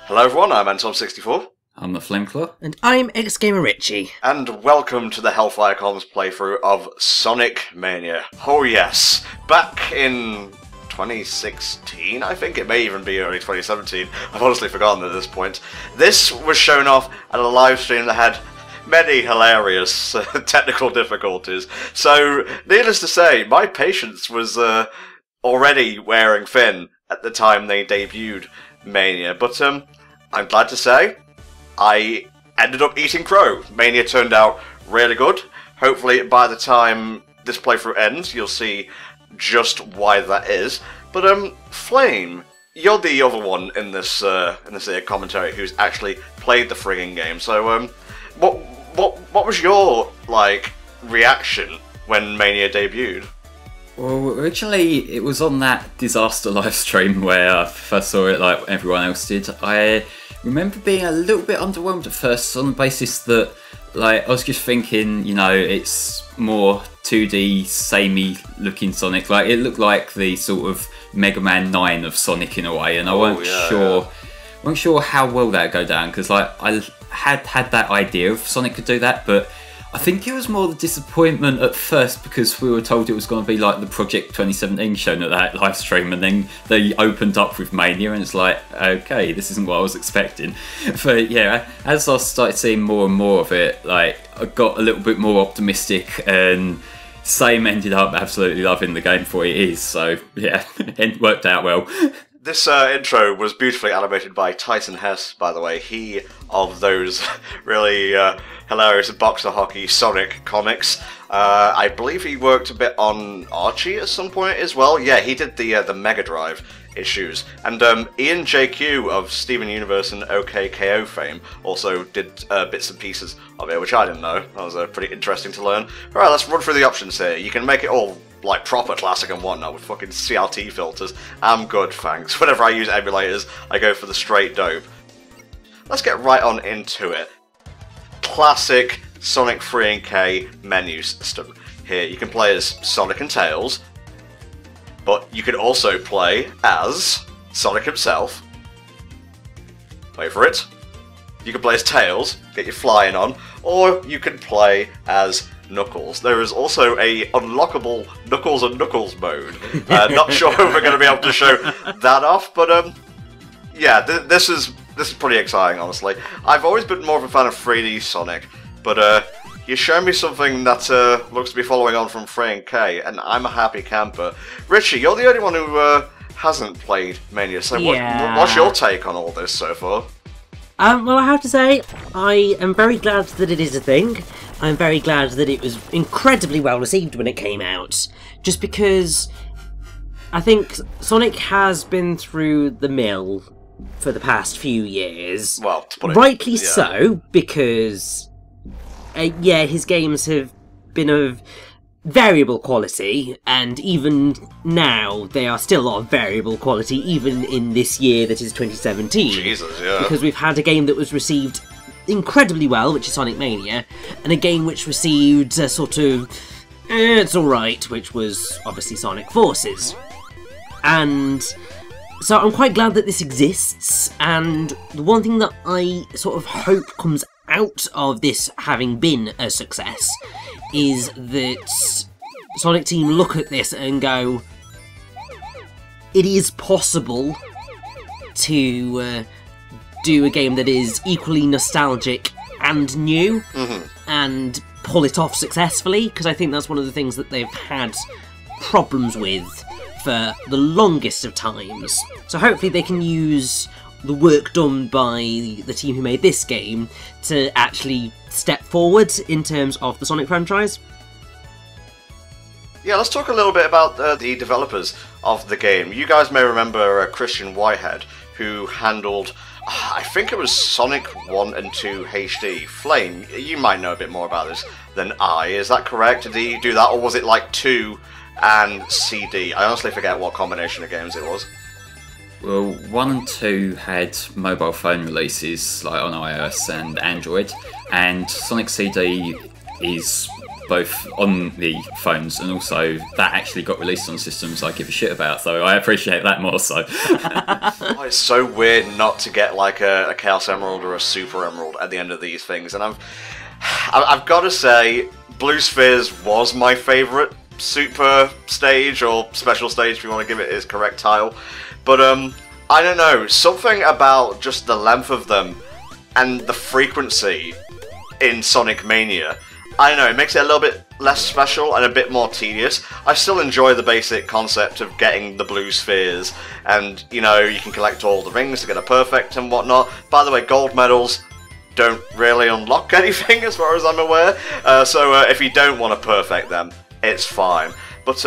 Hello everyone, I'm Anton64. I'm the Flameclaw. And I'm Ex-Gamer Richie. And welcome to the HellfireComms playthrough of Sonic Mania. Oh yes, back in 2016, I think it may even be early 2017. I've honestly forgotten at this point. This was shown off at a live stream that had many hilarious technical difficulties. So, needless to say, my patience was already wearing thin at the time they debuted Mania. But I'm glad to say I ended up eating crow. Mania turned out really good. Hopefully by the time this playthrough ends, you'll see just why that is. But Flame, you're the other one in this commentary who's actually played the frigging game. So what was your reaction when Mania debuted? Well, originally it was on that disaster live stream where I first saw it like everyone else did. I remember being a little bit underwhelmed at first on the basis that I was just thinking, it's more 2D, samey looking Sonic. It looked like the sort of Mega Man 9 of Sonic in a way, and I wasn't sure how well that would go down, because I had that idea of Sonic could do that, but I think it was more the disappointment at first because we were told it was going to be like the Project 2017 shown at that live stream, and then they opened up with Mania, and it's like, okay, this isn't what I was expecting. But yeah, as I started seeing more and more of it, I got a little bit more optimistic, and Same ended up absolutely loving the game for what it is. So yeah, it worked out well. This intro was beautifully animated by Tyson Hess, by the way. He of those really hilarious boxer hockey Sonic comics. I believe he worked a bit on Archie at some point as well. Yeah, he did the Mega Drive issues. And Ian JQ of Steven Universe and OKKO fame also did bits and pieces of it, which I didn't know. That was pretty interesting to learn. Alright, let's run through the options here. You can make it all proper classic and whatnot with fucking CRT filters. I'm good, thanks. Whenever I use emulators, I go for the straight dope. Let's get right on into it. Classic Sonic 3K menu system. Here you can play as Sonic and Tails, but you can also play as Sonic himself. Wait for it. You can play as Tails, get your flying on, or you can play as Knuckles. There is also a unlockable Knuckles and Knuckles mode. Not sure if we're going to be able to show that off, but yeah, this is pretty exciting, honestly. I've always been more of a fan of 3D Sonic, but you show me something that looks to be following on from 3K, and I'm a happy camper. Richie, you're the only one who hasn't played Mania, so yeah. What's your take on all this so far? Well, I have to say, I am very glad that it is a thing. I'm very glad that it was incredibly well received when it came out. Just because I think Sonic has been through the mill for the past few years. Well, to put it, rightly yeah. so, because yeah, his games have been of variable quality, and even now they are still of variable quality, even in this year that is 2017. Jesus, yeah. Because we've had a game that was received incredibly well, which is Sonic Mania, and a game which received a sort of it's alright, which was obviously Sonic Forces. And so I'm quite glad that this exists, and the one thing that I sort of hope comes out of this having been a success is that Sonic Team look at this and go, it is possible to do a game that is equally nostalgic and new, and pull it off successfully, because I think that's one of the things that they've had problems with for the longest of times. So hopefully they can use the work done by the team who made this game to actually step forward in terms of the Sonic franchise. Yeah, let's talk a little bit about the developers of the game. You guys may remember Christian Whitehead, who handled, I think it was Sonic 1 and 2 HD. Flame, you might know a bit more about this than I, is that correct? Did he do that, or was it 2 and CD? I honestly forget what combination of games it was. Well, 1 and 2 had mobile phone releases on iOS and Android, and Sonic CD is both on the phones and also that actually got released on systems I give a shit about, so I appreciate that more so. Oh, it's so weird not to get like a Chaos Emerald or a Super Emerald at the end of these things, and I've got to say, Blue Spheres was my favourite super stage, or special stage if you want to give it its correct title, but I don't know, something about just the length of them and the frequency in Sonic Mania, I don't know, it makes it a little bit less special and a bit more tedious. I still enjoy the basic concept of getting the blue spheres, and, you know, you can collect all the rings to get a perfect and whatnot. By the way, gold medals don't really unlock anything as far as I'm aware, so if you don't want to perfect them, it's fine. But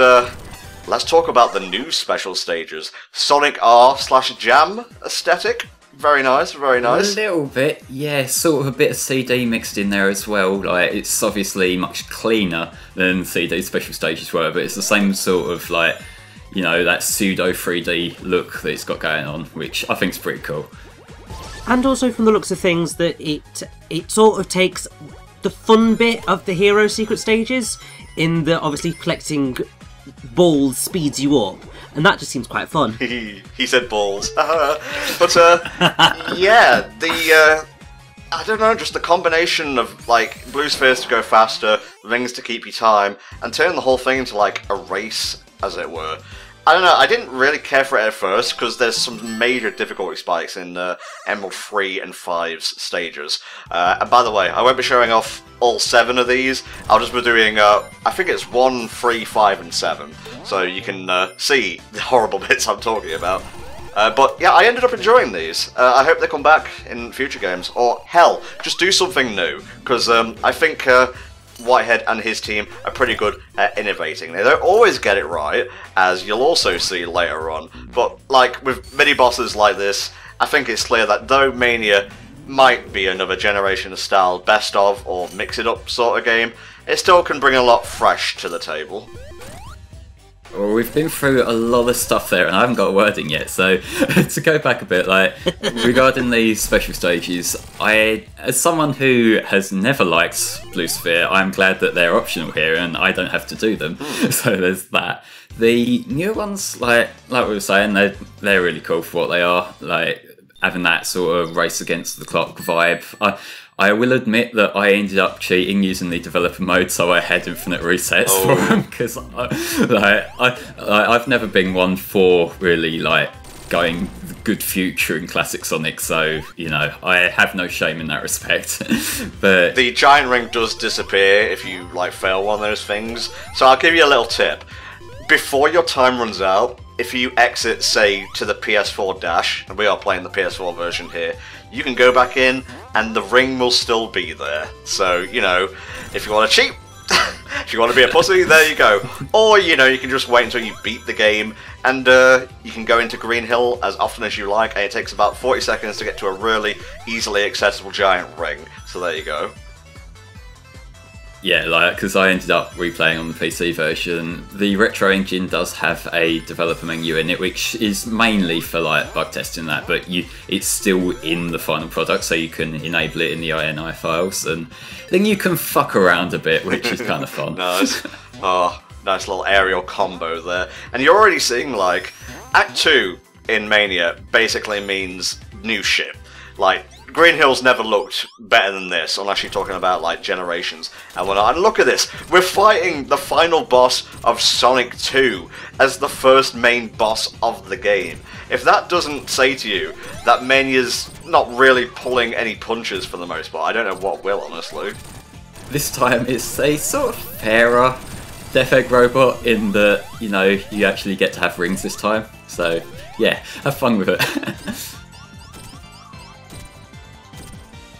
let's talk about the new special stages. Sonic R/Jam aesthetic. Very nice, very nice. A little bit, yeah, sort of a bit of CD mixed in there as well. Like, it's obviously much cleaner than CD special stages were, but it's the same sort of, like, you know, that pseudo 3D look that it's got going on, which I think is pretty cool. And also from the looks of things, that it sort of takes the fun bit of the hero secret stages, in that obviously collecting balls speeds you up. And that just seems quite fun. He said balls. But, yeah, I don't know, just the combination of, like, blue spheres to go faster, rings to keep you time, and turn the whole thing into, like, a race, as it were. I don't know, I didn't really care for it at first, because there's some major difficulty spikes in Emerald 3 and 5's stages. And by the way, I won't be showing off all 7 of these, I'll just be doing, I think it's 1, 3, 5, and 7, so you can see the horrible bits I'm talking about. But yeah, I ended up enjoying these. I hope they come back in future games, or hell, just do something new, because I think Whitehead and his team are pretty good at innovating. They don't always get it right, as you'll also see later on, but like with mini-bosses like this, I think it's clear that though Mania might be another generation of style best of or mix it up sort of game, it still can bring a lot fresh to the table. Well, we've been through a lot of stuff there, and I haven't got a wording yet, so to go back a bit, like, regarding these special stages, as someone who has never liked Blue Sphere, I'm glad that they're optional here, and I don't have to do them, so there's that. The new ones, like we were saying, they're really cool for what they are, like, having that sort of race against the clock vibe. I will admit that I ended up cheating using the developer mode, so I had infinite resets for them, because I've never been one for really like going the good future in classic Sonic, so you know I have no shame in that respect. But the giant ring does disappear if you like fail one of those things, so I'll give you a little tip. Before your time runs out, if you exit, say, to the PS4 dash, and we are playing the PS4 version here, you can go back in and the ring will still be there. So, you know, if you want to cheat, if you want to be a pussy, there you go. Or, you know, you can just wait until you beat the game and you can go into Green Hill as often as you like, and it takes about 40 seconds to get to a really easily accessible giant ring. So there you go. yeah, like, because I ended up replaying on the PC version. The retro engine does have a developer menu in it, which is mainly for like bug testing and that, but it's still in the final product, so you can enable it in the INI files, and then you can fuck around a bit, which is kind of fun. Nice. Oh, nice little aerial combo there. And you're already seeing, like, Act 2 in Mania basically means new ship. Like, Green Hill's never looked better than this, unless you're talking about, like, Generations and whatnot. And look at this, we're fighting the final boss of Sonic 2 as the first main boss of the game. If that doesn't say to you that Mania's not really pulling any punches for the most part, I don't know what will, honestly. This time it's a sort of fairer Death Egg robot in that, you know, you actually get to have rings this time. So, yeah, have fun with it.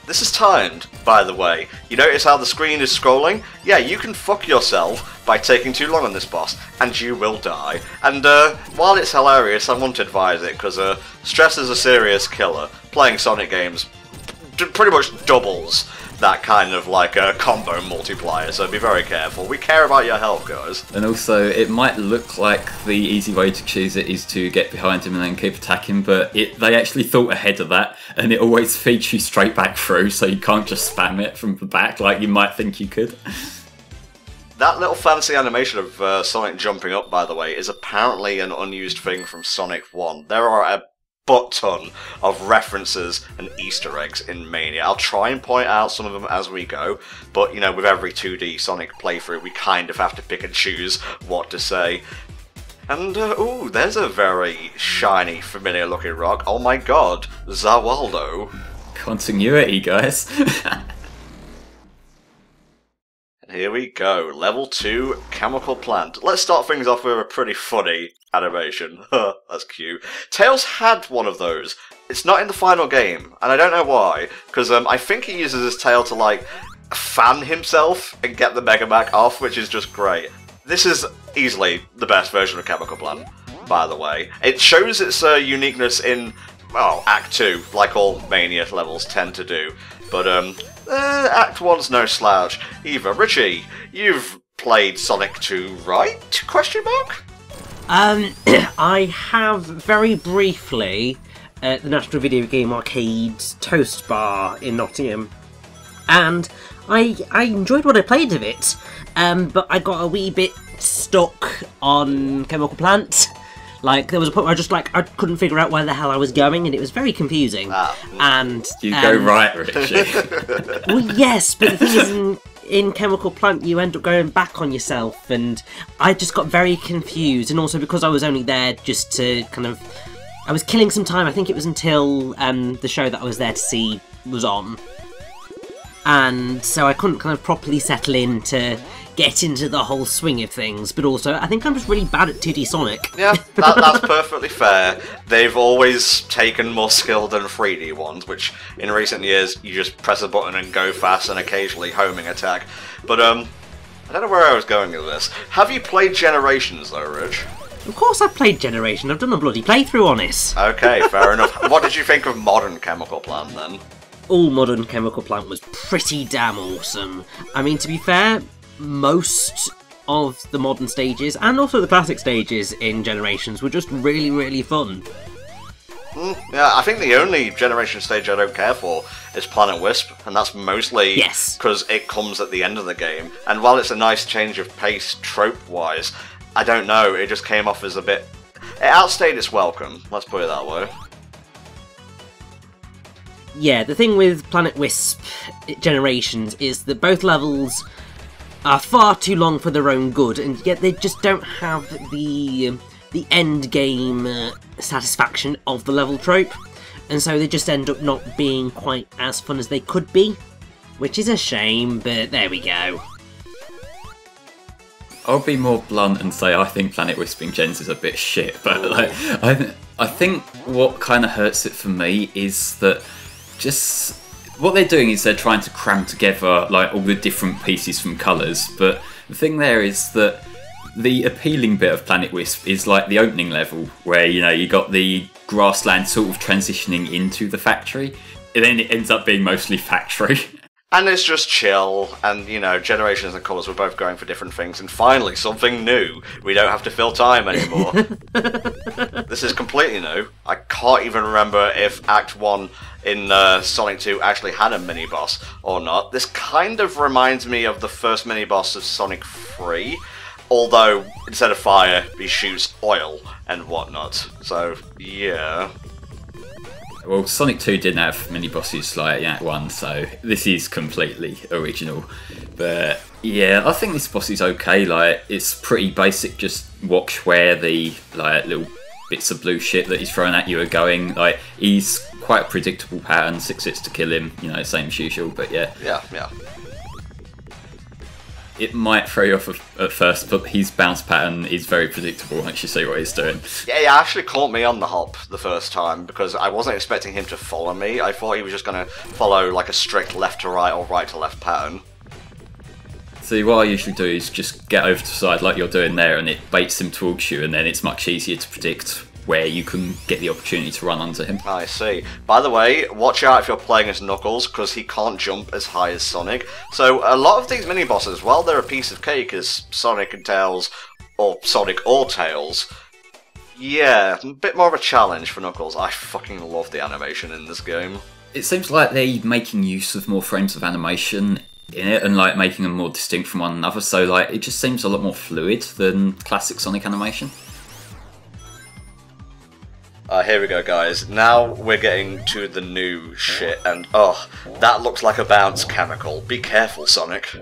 This is timed, by the way. You notice how the screen is scrolling? Yeah, you can fuck yourself by taking too long on this boss, and you will die. And while it's hilarious, I want to advise it, because stress is a serious killer. Playing Sonic games pretty much doubles that kind of like a combo multiplier, so be very careful. We care about your health, guys. And also, it might look like the easy way to choose it is to get behind him and then keep attacking, but they actually thought ahead of that, and it always feeds you straight back through, so you can't just spam it from the back like you might think you could. That little fancy animation of Sonic jumping up, by the way, is apparently an unused thing from Sonic 1. There are a butt-ton of references and Easter eggs in Mania. I'll try and point out some of them as we go, but, you know, with every 2D Sonic playthrough, we kind of have to pick and choose what to say. And, ooh, there's a very shiny, familiar-looking rock. Oh my god, Zawaldo. Continuity, guys. Here we go, level 2, Chemical Plant. Let's start things off with a pretty funny animation. That's cute. Tails had one of those. It's not in the final game, and I don't know why, because I think he uses his tail to, like, fan himself and get the Mega Mac off, which is just great. This is easily the best version of Chemical Plant, by the way. It shows its uniqueness in, well, Act 2, like all Mania levels tend to do, but, Act 1's no slouch either. Richie, you've played Sonic 2, right? Question mark? I have very briefly at the National Video Game Arcade's Toast Bar in Nottingham, and I enjoyed what I played of it, but I got a wee bit stuck on Chemical Plant. Like, there was a point where I couldn't figure out where the hell I was going, and it was very confusing. And you go right, Richie. Well, yes, but the thing is, in Chemical Plant, you end up going back on yourself, and I just got very confused. And also because I was only there just to kind of, I was killing some time. I think it was until the show that I was there to see was on, and so I couldn't kind of properly settle in to get into the whole swing of things, but also I think I'm just really bad at 2D Sonic. Yeah, that's perfectly fair. They've always taken more skill than 3D ones, which in recent years you just press a button and go fast and occasionally homing attack. But I don't know where I was going with this. Have you played Generations though, Rich? Of course I've played Generation, I've done a bloody playthrough on it. Okay, fair enough. What did you think of modern Chemical Plant then? All modern Chemical Plant was pretty damn awesome. I mean, to be fair, most of the modern stages, and also the classic stages in Generations, were just really, really fun. Yeah, I think the only Generation stage I don't care for is Planet Wisp, and that's mostly because it comes at the end of the game. And while it's a nice change of pace trope-wise, I don't know, it just came off as a bit... It outstayed its welcome, let's put it that way. Yeah, the thing with Planet Wisp Generations is that both levels are far too long for their own good, and yet they just don't have the end game satisfaction of the level trope, and so they just end up not being quite as fun as they could be, which is a shame, but there we go. I'll be more blunt and say I think Planet Whispering Gens is a bit shit, but like I think what kind of hurts it for me is that just what they're doing is they're trying to cram together like all the different pieces from colours, but the thing there is that the appealing bit of Planet Wisp is like the opening level where, you know, you got the grassland sort of transitioning into the factory, and then it ends up being mostly factory. And it's just chill, and, you know, Generations and Colours were both going for different things, and finally, something new. We don't have to fill time anymore. This is completely new. I can't even remember if Act 1 in Sonic 2 actually had a mini-boss or not. This kind of reminds me of the first mini-boss of Sonic 3, although instead of fire, he shoots oil and whatnot. So, yeah. Well, Sonic 2 didn't have mini-bosses like Act 1, so this is completely original. But yeah, I think this boss is okay. Like, it's pretty basic, just watch where the like little bits of blue shit that he's throwing at you are going. Like, he's quite a predictable pattern, 6 hits to kill him, you know, same as usual, but yeah. Yeah. It might throw you off at first, but his bounce pattern is very predictable once you see what he's doing. Yeah, he actually caught me on the hop the first time, because I wasn't expecting him to follow me. I thought he was just going to follow like a strict left to right or right to left pattern. See, what I usually do is just get over to the side like you're doing there, and it baits him towards you, and then it's much easier to predict where you can get the opportunity to run onto him. I see. By the way, watch out if you're playing as Knuckles, because he can't jump as high as Sonic. So a lot of these mini-bosses, while they're a piece of cake as Sonic and Tails, or Sonic or Tails, yeah, a bit more of a challenge for Knuckles. I fucking love the animation in this game. It seems like they're making use of more frames of animation in it and like making them more distinct from one another. So like it just seems a lot more fluid than classic Sonic animation. Here we go, guys. Now we're getting to the new shit, and oh, that looks like a bounce chemical. Be careful, Sonic.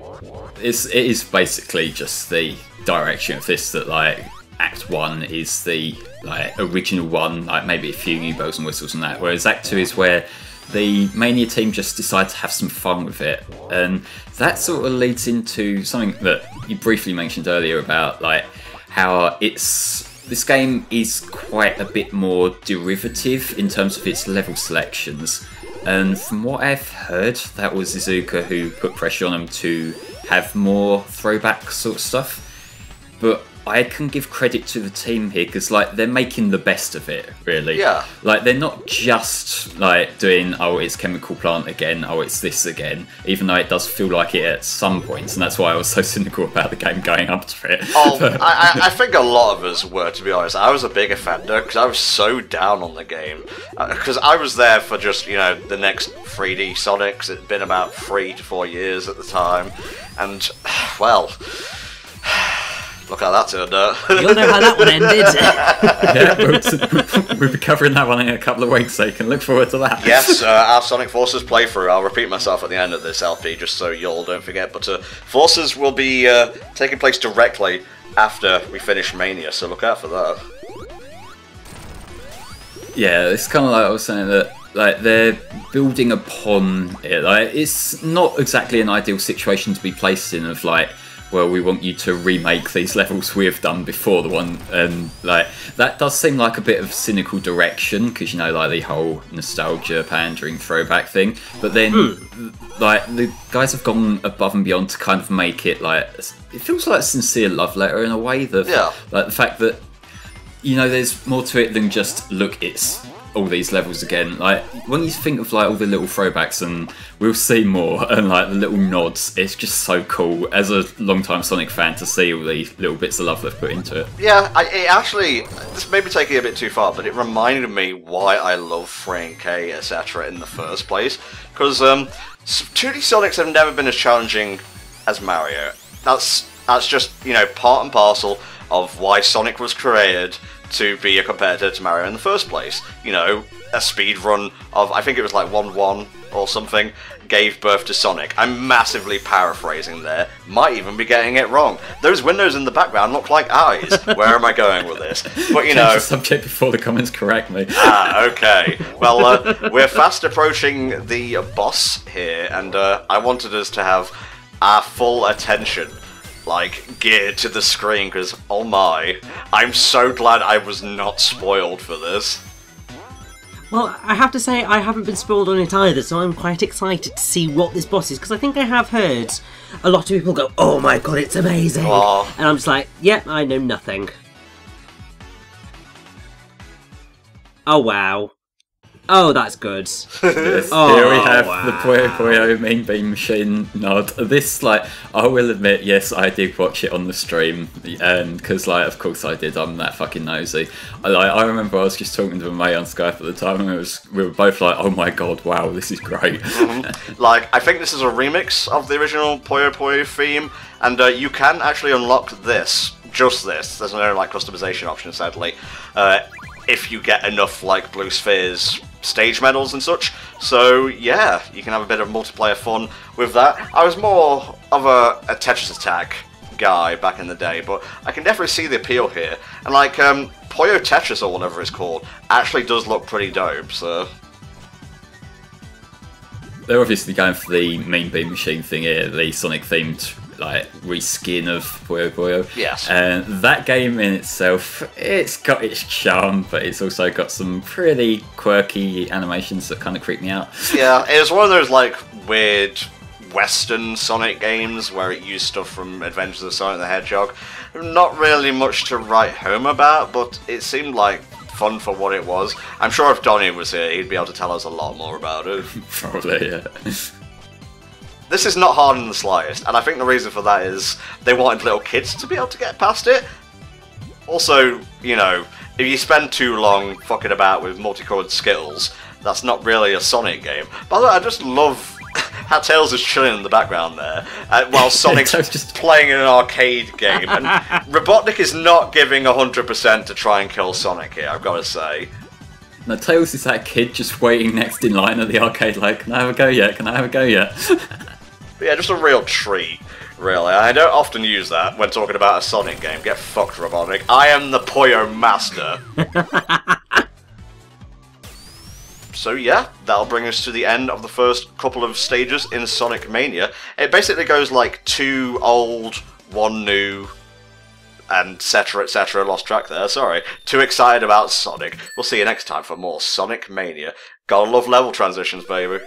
It is basically just the direction of this, that like Act 1 is the like original one, like maybe a few new bells and whistles and that, whereas Act 2 is where the Mania team just decide to have some fun with it, and that sort of leads into something that you briefly mentioned earlier about like how this game is quite a bit more derivative in terms of its level selections. And from what I've heard, that was Iizuka who put pressure on them to have more throwback sort of stuff. But I can give credit to the team here because like they're making the best of it, really. Yeah. Like they're not just like doing, oh, it's Chemical Plant again, oh, it's this again, even though it does feel like it at some points, and that's why I was so cynical about the game going up to it. Oh, I think a lot of us were, to be honest. I was a big offender because I was so down on the game. Because I was there for just, you know, the next 3D Sonics. It'd been about 3 to 4 years at the time. And, well... Look how that turned out. You'll know how that one ended. Yeah, we'll be covering that one in a couple of weeks, so you can look forward to that. Yes, our Sonic Forces playthrough. I'll repeat myself at the end of this LP, just so you all don't forget. But Forces will be taking place directly after we finish Mania, so look out for that. Yeah, it's kind of like I was saying that like they're building upon it. Like it's not exactly an ideal situation to be placed in. Of like, well, we want you to remake these levels we've done before the one, and like that does seem like a bit of cynical direction because you know, like the whole nostalgia, pandering, throwback thing. But then, like the guys have gone above and beyond to kind of make it like it feels like a sincere love letter in a way. Like the fact that you know, there's more to it than just look, it's all these levels again. Like when you think of like all the little throwbacks, and we'll see more, and like the little nods, it's just so cool as a long-time Sonic fan to see all the little bits of love they've put into it. Yeah, it actually, this may be taking it a bit too far, but it reminded me why I love Frank K, etc. in the first place. Because 2D Sonics have never been as challenging as Mario. That's just, you know, part and parcel of why Sonic was created to be a competitor to Mario in the first place. You know, a speed run of, I think it was like 1-1 or something, gave birth to Sonic. I'm massively paraphrasing there, might even be getting it wrong. Those windows in the background look like eyes. Where am I going with this? But you know... Change the subject before the comments correct me. Okay. Well, we're fast approaching the boss here, and I wanted us to have our full attention like geared to the screen, because oh my, I'm so glad I was not spoiled for this. Well, I have to say I haven't been spoiled on it either, so I'm quite excited to see what this boss is, because I think I have heard a lot of people go, oh my god, it's amazing, and I'm just like, yep, I know nothing. Oh wow. Oh, that's good. Yes, here we have the Puyo Puyo Mean Bean Machine nod. This, like, I will admit, yes, I did watch it on the stream, and because, like, of course I did. I'm that fucking nosy. I remember I was just talking to a mate on Skype at the time, and we were both like, "Oh my god, wow, this is great." Like, I think this is a remix of the original Puyo Puyo theme, and you can actually unlock this, just this. There's no like customization option, sadly. If you get enough like Blue Spheres stage medals and such. So yeah, you can have a bit of multiplayer fun with that. I was more of a Tetris Attack guy back in the day, but I can definitely see the appeal here. And like Puyo Tetris or whatever it's called actually does look pretty dope, so... They're obviously going for the Mean Bean Machine thing here, the Sonic themed like reskin of Puyo Puyo. Yes. And that game in itself, it's got its charm, but it's also got some pretty quirky animations that kind of creep me out. Yeah, it was one of those like weird Western Sonic games where it used stuff from Adventures of Sonic the Hedgehog. Not really much to write home about, but it seemed like fun for what it was. I'm sure if Donnie was here, he'd be able to tell us a lot more about it. Probably, yeah. This is not hard in the slightest, and I think the reason for that is they wanted little kids to be able to get past it. Also, you know, if you spend too long fucking about with multicoloured Skittles, that's not really a Sonic game. By the way, I just love how Tails is chilling in the background there, while Sonic's just playing in an arcade game. And Robotnik is not giving 100% to try and kill Sonic here, I've got to say. No, Tails is that kid just waiting next in line at the arcade like, can I have a go yet? Can I have a go yet? But yeah, just a real treat, really. I don't often use that when talking about a Sonic game. Get fucked, Robotnik. I am the Puyo Master. So yeah, that'll bring us to the end of the first couple of stages in Sonic Mania. It basically goes like 2 old, 1 new, and etc. Lost track there, sorry. Too excited about Sonic. We'll see you next time for more Sonic Mania. Gotta love level transitions, baby.